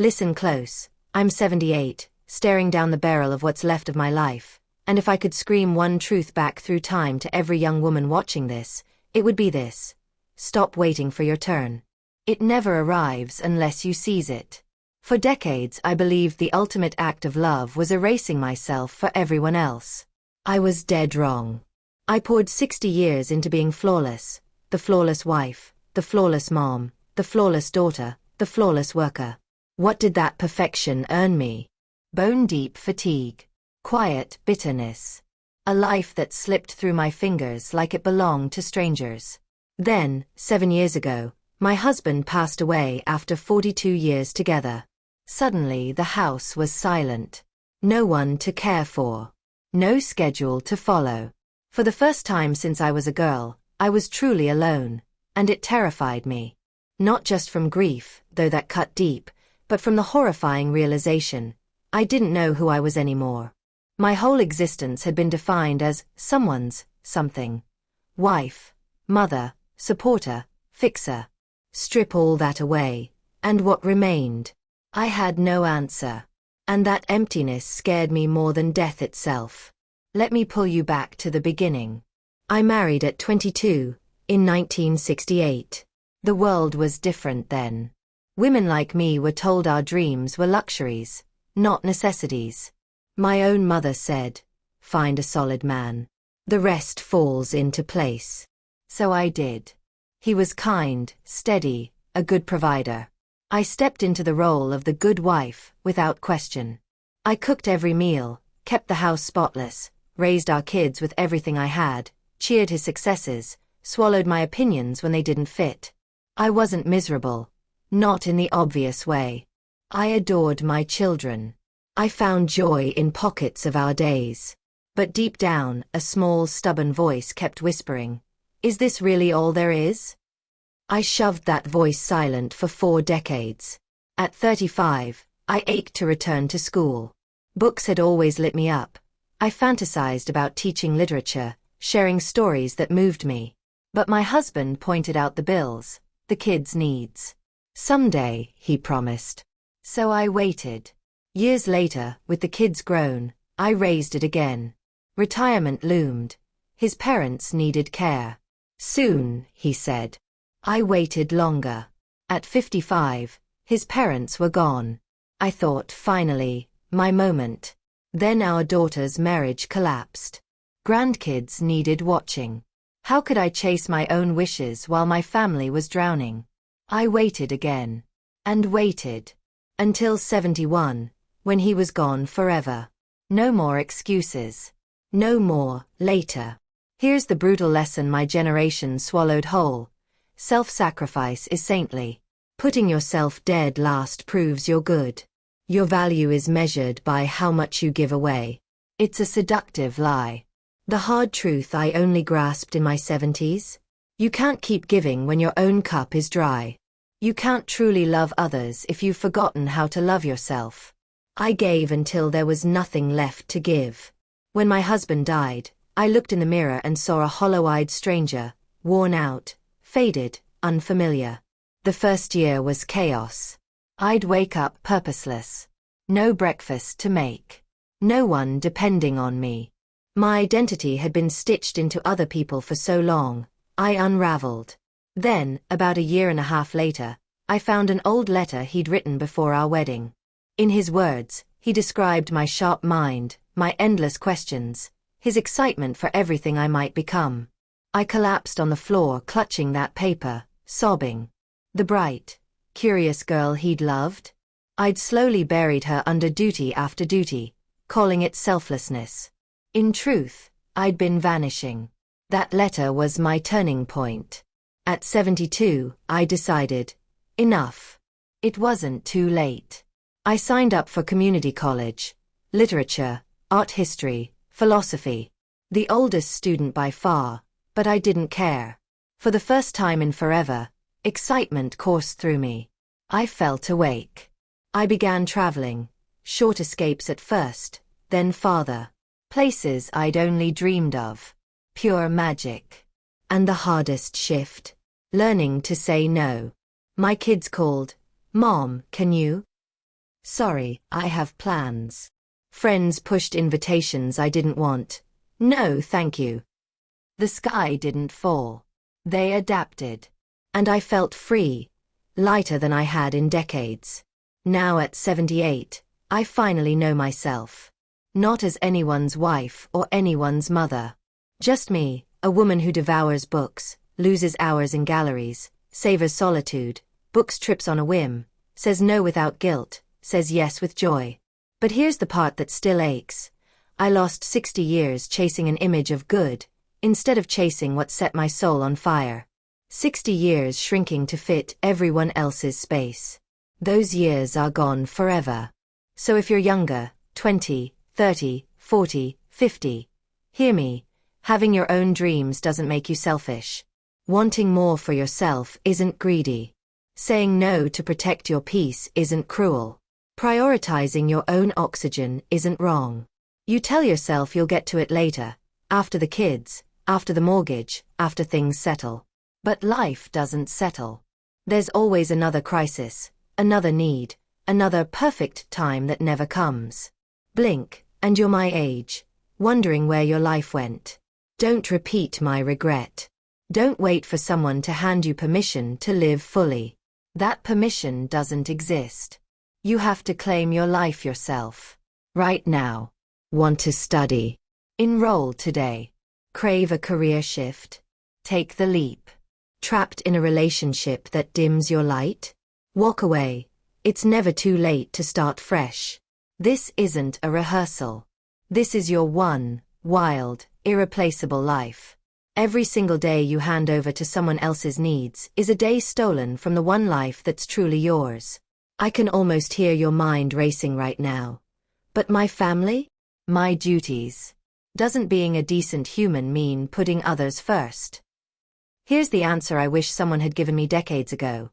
Listen close. I'm 78, staring down the barrel of what's left of my life, and if I could scream one truth back through time to every young woman watching this, it would be this. Stop waiting for your turn. It never arrives unless you seize it. For decades I believed the ultimate act of love was erasing myself for everyone else. I was dead wrong. I poured 60 years into being flawless, the flawless wife, the flawless mom, the flawless daughter, the flawless worker. What did that perfection earn me? Bone-deep fatigue. Quiet bitterness. A life that slipped through my fingers like it belonged to strangers. Then, 7 years ago, my husband passed away after 42 years together. Suddenly the house was silent. No one to care for. No schedule to follow. For the first time since I was a girl, I was truly alone, and it terrified me. Not just from grief, though that cut deep, but from the horrifying realization. I didn't know who I was anymore. My whole existence had been defined as someone's something. Wife, mother, supporter, fixer. Strip all that away, and what remained? I had no answer. And that emptiness scared me more than death itself. Let me pull you back to the beginning. I married at 22, in 1968. The world was different then. Women like me were told our dreams were luxuries, not necessities. My own mother said, "Find a solid man. The rest falls into place." So I did. He was kind, steady, a good provider. I stepped into the role of the good wife, without question. I cooked every meal, kept the house spotless, raised our kids with everything I had, cheered his successes, swallowed my opinions when they didn't fit. I wasn't miserable. Not in the obvious way. I adored my children. I found joy in pockets of our days. But deep down, a small, stubborn voice kept whispering, "Is this really all there is?" I shoved that voice silent for 4 decades. At 35, I ached to return to school. Books had always lit me up. I fantasized about teaching literature, sharing stories that moved me. But my husband pointed out the bills, the kids' needs. Someday, he promised. So I waited. Years later, with the kids grown, I raised it again. Retirement loomed. His parents needed care. Soon, he said. I waited longer. At 55, his parents were gone. I thought, finally, my moment. Then our daughter's marriage collapsed. Grandkids needed watching. How could I chase my own wishes while my family was drowning? I waited again. And waited. Until 71, when he was gone forever. No more excuses. No more, later. Here's the brutal lesson my generation swallowed whole. Self-sacrifice is saintly. Putting yourself dead last proves you're good. Your value is measured by how much you give away. It's a seductive lie. The hard truth I only grasped in my 70s? You can't keep giving when your own cup is dry. You can't truly love others if you've forgotten how to love yourself. I gave until there was nothing left to give. When my husband died, I looked in the mirror and saw a hollow-eyed stranger, worn out, faded, unfamiliar. The first year was chaos. I'd wake up purposeless. No breakfast to make. No one depending on me. My identity had been stitched into other people for so long, I unraveled. Then, about a year and a half later, I found an old letter he'd written before our wedding. In his words, he described my sharp mind, my endless questions, his excitement for everything I might become. I collapsed on the floor clutching that paper, sobbing. The bright, curious girl he'd loved? I'd slowly buried her under duty after duty, calling it selflessness. In truth, I'd been vanishing. That letter was my turning point. At 72, I decided, enough. It wasn't too late. I signed up for community college, literature, art history, philosophy. The oldest student by far, but I didn't care. For the first time in forever, excitement coursed through me. I felt awake. I began traveling, short escapes at first, then farther. Places I'd only dreamed of. Pure magic. And the hardest shift, learning to say no. My kids called, "Mom, can you?" Sorry, I have plans. Friends pushed invitations I didn't want. No, thank you. The sky didn't fall. They adapted. And I felt free, lighter than I had in decades. Now at 78, I finally know myself. Not as anyone's wife or anyone's mother. Just me, a woman who devours books, loses hours in galleries, savors solitude, books trips on a whim, says no without guilt, says yes with joy. But here's the part that still aches. I lost 60 years chasing an image of good, instead of chasing what set my soul on fire. 60 years shrinking to fit everyone else's space. Those years are gone forever. So if you're younger, 20, 30, 40, 50, hear me, having your own dreams doesn't make you selfish. Wanting more for yourself isn't greedy. Saying no to protect your peace isn't cruel. Prioritizing your own oxygen isn't wrong. You tell yourself you'll get to it later, after the kids, after the mortgage, after things settle. But life doesn't settle. There's always another crisis, another need, another perfect time that never comes. Blink, and you're my age, wondering where your life went. Don't repeat my regret. Don't wait for someone to hand you permission to live fully. That permission doesn't exist. You have to claim your life yourself. Right now. Want to study? Enroll today. Crave a career shift? Take the leap. Trapped in a relationship that dims your light? Walk away. It's never too late to start fresh. This isn't a rehearsal. This is your one, wild, irreplaceable life. Every single day you hand over to someone else's needs is a day stolen from the one life that's truly yours. I can almost hear your mind racing right now. But my family? My duties? Doesn't being a decent human mean putting others first? Here's the answer I wish someone had given me decades ago.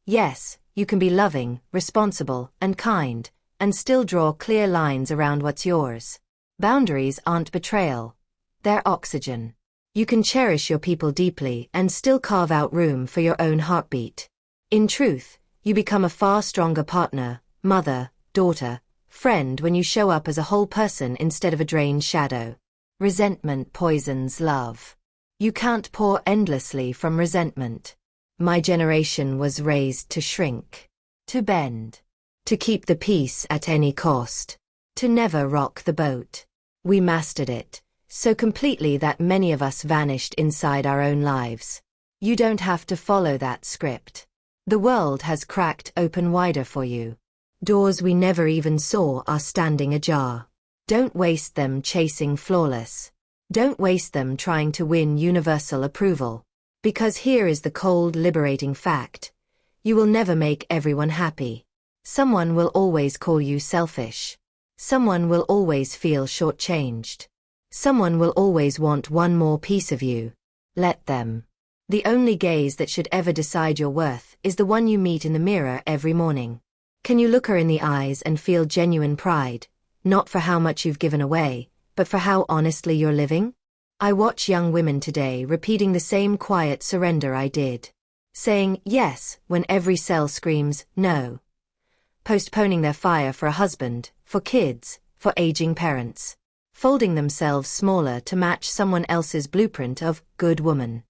Yes, you can be loving, responsible, and kind, and still draw clear lines around what's yours. Boundaries aren't betrayal. They're oxygen. You can cherish your people deeply and still carve out room for your own heartbeat. In truth, you become a far stronger partner, mother, daughter, friend when you show up as a whole person instead of a drained shadow. Resentment poisons love. You can't pour endlessly from resentment. My generation was raised to shrink, to bend, to keep the peace at any cost, to never rock the boat. We mastered it so completely that many of us vanished inside our own lives. You don't have to follow that script. The world has cracked open wider for you. Doors we never even saw are standing ajar. Don't waste them chasing flawless. Don't waste them trying to win universal approval. Because here is the cold, liberating fact. You will never make everyone happy. Someone will always call you selfish. Someone will always feel shortchanged. Someone will always want one more piece of you. Let them. The only gaze that should ever decide your worth is the one you meet in the mirror every morning. Can you look her in the eyes and feel genuine pride, not for how much you've given away, but for how honestly you're living? I watch young women today repeating the same quiet surrender I did. Saying yes when every cell screams no. Postponing their fire for a husband, for kids, for aging parents. Folding themselves smaller to match someone else's blueprint of good woman.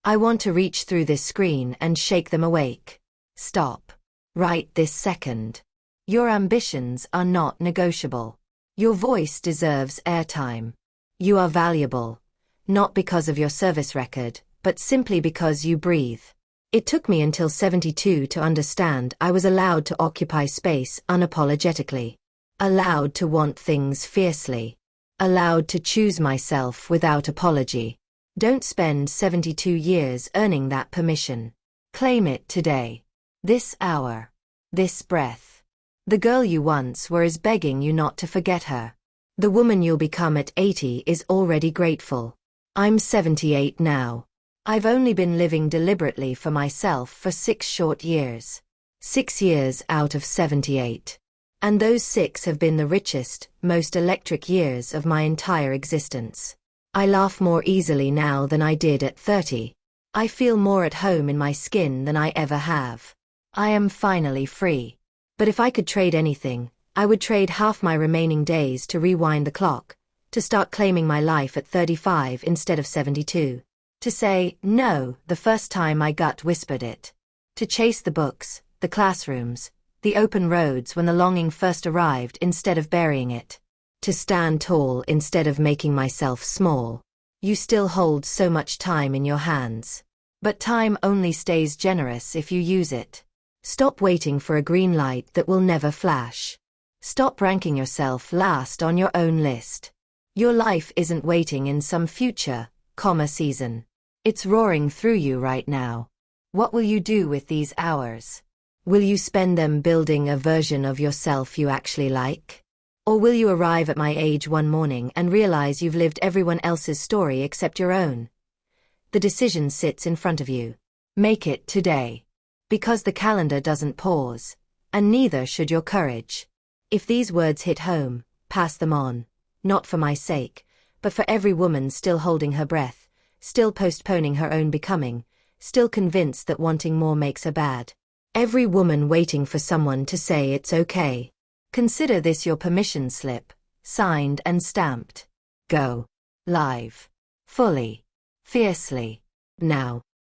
I want to reach through this screen and shake them awake. Stop. Right this second. Your ambitions are not negotiable. Your voice deserves airtime. You are valuable. Not because of your service record, but simply because you breathe. It took me until 72 to understand I was allowed to occupy space unapologetically. Allowed to want things fiercely. Allowed to choose myself without apology. Don't spend 72 years earning that permission. Claim it today. This hour. This breath. The girl you once were is begging you not to forget her. The woman you'll become at 80 is already grateful. I'm 78 now. I've only been living deliberately for myself for 6 short years. 6 years out of 78. And those 6 have been the richest, most electric years of my entire existence. I laugh more easily now than I did at 30. I feel more at home in my skin than I ever have. I am finally free. But if I could trade anything, I would trade half my remaining days to rewind the clock, to start claiming my life at 35 instead of 72. To say, no, the first time my gut whispered it. To chase the books, the classrooms, the open roads when the longing first arrived instead of burying it. To stand tall instead of making myself small. You still hold so much time in your hands. But time only stays generous if you use it. Stop waiting for a green light that will never flash. Stop ranking yourself last on your own list. Your life isn't waiting in some future, season. It's roaring through you right now. What will you do with these hours? Will you spend them building a version of yourself you actually like? Or will you arrive at my age one morning and realize you've lived everyone else's story except your own? The decision sits in front of you. Make it today. Because the calendar doesn't pause, and neither should your courage. If these words hit home, pass them on, not for my sake, but for every woman still holding her breath, still postponing her own becoming, still convinced that wanting more makes her bad. Every woman waiting for someone to say it's okay. Consider this your permission slip, signed and stamped. Go. Live. Fully. Fiercely. Now.